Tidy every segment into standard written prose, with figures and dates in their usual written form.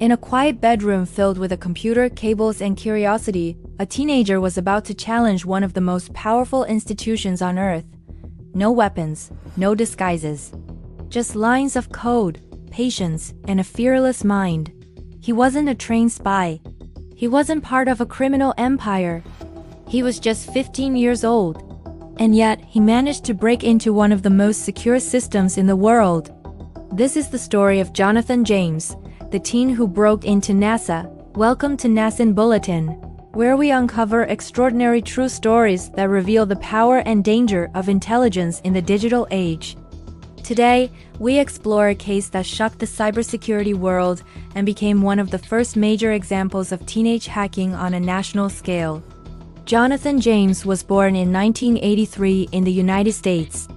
In a quiet bedroom filled with a computer, cables, and curiosity, a teenager was about to challenge one of the most powerful institutions on Earth. No weapons, no disguises. Just lines of code, patience, and a fearless mind. He wasn't a trained spy. He wasn't part of a criminal empire. He was just 15 years old. And yet, he managed to break into one of the most secure systems in the world. This is the story of Jonathan James, the teen who broke into NASA. Welcome to Nascent Bulletin, where we uncover extraordinary true stories that reveal the power and danger of intelligence in the digital age. Today, we explore a case that shocked the cybersecurity world and became one of the first major examples of teenage hacking on a national scale. Jonathan James was born in 1983 in the United States.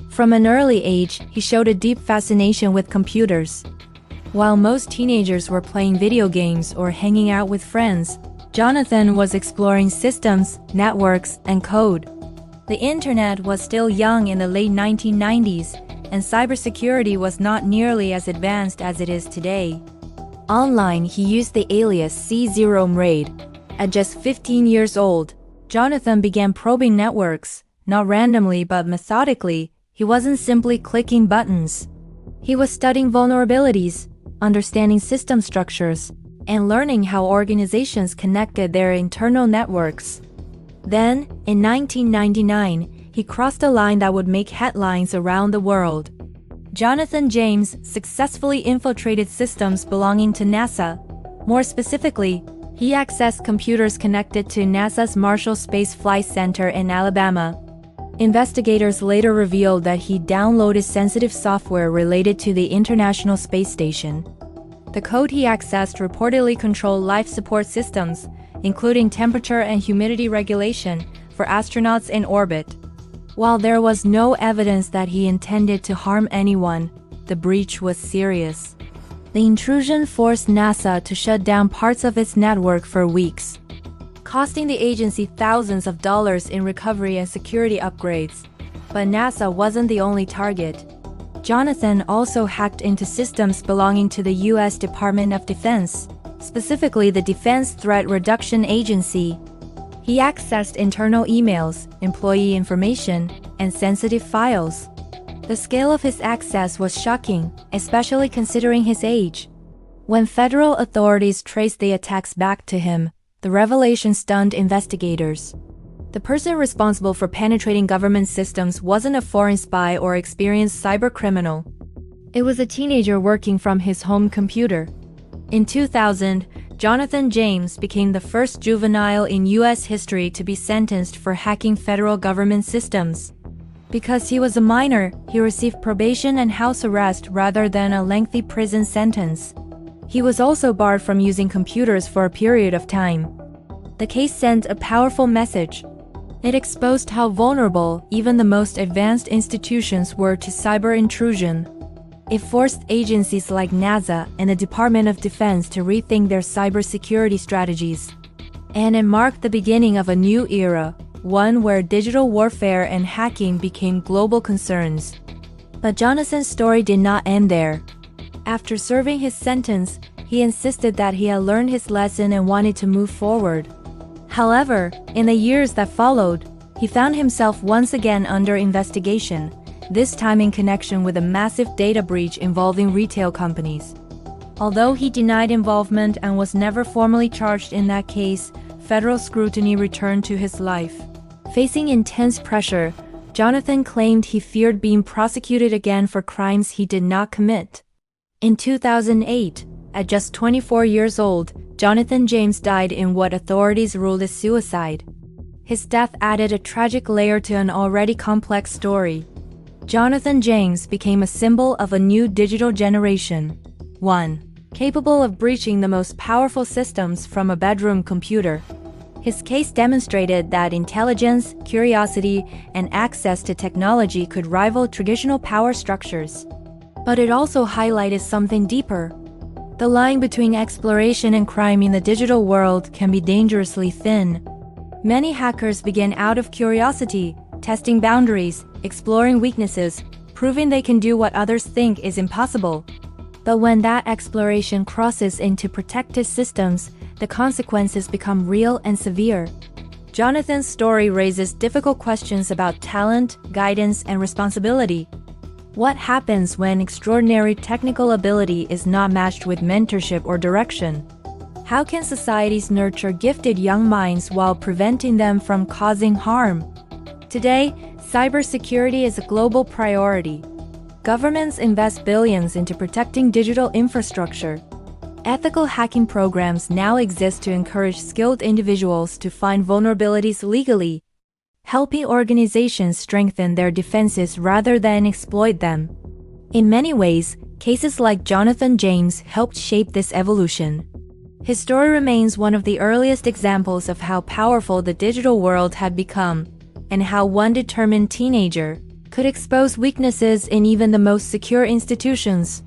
From an early age, he showed a deep fascination with computers. While most teenagers were playing video games or hanging out with friends, Jonathan was exploring systems, networks, and code. The internet was still young in the late 1990s, and cybersecurity was not nearly as advanced as it is today. Online, he used the alias C0mraid. At just 15 years old, Jonathan began probing networks, not randomly but methodically. He wasn't simply clicking buttons. He was studying vulnerabilities, understanding system structures, and learning how organizations connected their internal networks. Then, in 1999, he crossed a line that would make headlines around the world. Jonathan James successfully infiltrated systems belonging to NASA. More specifically, he accessed computers connected to NASA's Marshall Space Flight Center in Alabama. Investigators later revealed that he downloaded sensitive software related to the International Space Station. The code he accessed reportedly controlled life support systems, including temperature and humidity regulation, for astronauts in orbit. While there was no evidence that he intended to harm anyone, the breach was serious. The intrusion forced NASA to shut down parts of its network for weeks, costing the agency thousands of dollars in recovery and security upgrades. But NASA wasn't the only target. Jonathan also hacked into systems belonging to the U.S. Department of Defense, specifically the Defense Threat Reduction Agency. He accessed internal emails, employee information, and sensitive files. The scale of his access was shocking, especially considering his age. When federal authorities traced the attacks back to him, the revelation stunned investigators. The person responsible for penetrating government systems wasn't a foreign spy or experienced cybercriminal. It was a teenager working from his home computer. In 2000, Jonathan James became the first juvenile in U.S. history to be sentenced for hacking federal government systems. Because he was a minor, he received probation and house arrest rather than a lengthy prison sentence. He was also barred from using computers for a period of time. The case sent a powerful message. It exposed how vulnerable even the most advanced institutions were to cyber intrusion. It forced agencies like NASA and the Department of Defense to rethink their cybersecurity strategies. And it marked the beginning of a new era, one where digital warfare and hacking became global concerns. But Jonathan's story did not end there. After serving his sentence, he insisted that he had learned his lesson and wanted to move forward. However, in the years that followed, he found himself once again under investigation, this time in connection with a massive data breach involving retail companies. Although he denied involvement and was never formally charged in that case, federal scrutiny returned to his life. Facing intense pressure, Jonathan claimed he feared being prosecuted again for crimes he did not commit. In 2008, at just 24 years old, Jonathan James died in what authorities ruled as suicide. His death added a tragic layer to an already complex story. Jonathan James became a symbol of a new digital generation, one capable of breaching the most powerful systems from a bedroom computer. His case demonstrated that intelligence, curiosity, and access to technology could rival traditional power structures. But it also highlighted something deeper. The line between exploration and crime in the digital world can be dangerously thin. Many hackers begin out of curiosity, testing boundaries, exploring weaknesses, proving they can do what others think is impossible. But when that exploration crosses into protected systems, the consequences become real and severe. Jonathan's story raises difficult questions about talent, guidance, and responsibility. What happens when extraordinary technical ability is not matched with mentorship or direction? How can societies nurture gifted young minds while preventing them from causing harm? Today, cybersecurity is a global priority. Governments invest billions into protecting digital infrastructure. Ethical hacking programs now exist to encourage skilled individuals to find vulnerabilities legally, helping organizations strengthen their defenses rather than exploit them. In many ways, cases like Jonathan James helped shape this evolution. His story remains one of the earliest examples of how powerful the digital world had become, and how one determined teenager could expose weaknesses in even the most secure institutions.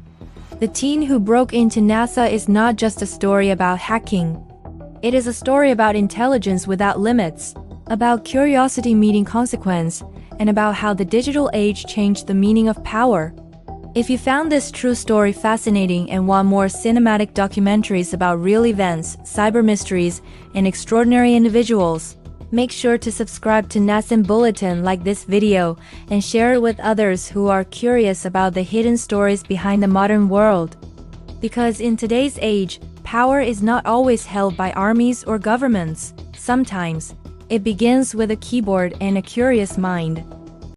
The teen who broke into NASA is not just a story about hacking. It is a story about intelligence without limits, about curiosity meeting consequence, and about how the digital age changed the meaning of power. If you found this true story fascinating and want more cinematic documentaries about real events, cyber mysteries, and extraordinary individuals, make sure to subscribe to Nascent Bulletin, like this video, and share it with others who are curious about the hidden stories behind the modern world. Because in today's age, power is not always held by armies or governments. Sometimes, it begins with a keyboard and a curious mind.